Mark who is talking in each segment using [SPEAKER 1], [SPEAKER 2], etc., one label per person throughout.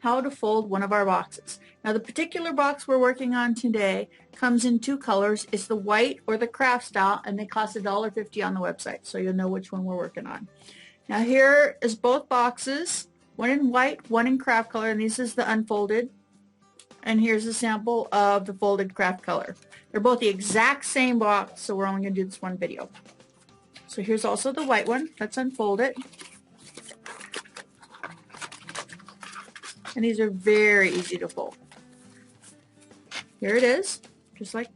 [SPEAKER 1] how to fold one of our boxes. Now the particular box we're working on today comes in two colors. It's the white or the craft style, and they cost $1.50 on the website, so you'll know which one we're working on. Now here is both boxes, one in white, one in craft color, and this is the unfolded. And here's a sample of the folded craft color. They're both the exact same box, so we're only going to do this one video. So here's also the white one. Let's unfold it. And these are very easy to fold. Here it is, just like,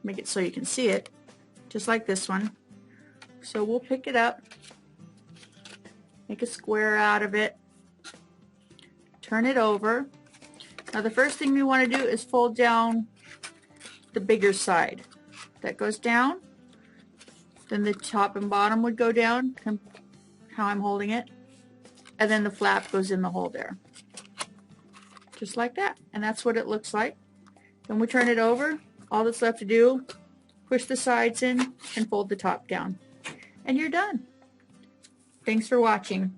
[SPEAKER 1] make it so you can see it, just like this one. So we'll pick it up, make a square out of it, turn it over. Now the first thing we want to do is fold down the bigger side. That goes down, then the top and bottom would go down, how I'm holding it, and then the flap goes in the hole there. Just like that. And that's what it looks like. Then we turn it over. All that's left to do, push the sides in and fold the top down. And you're done. Thanks for watching.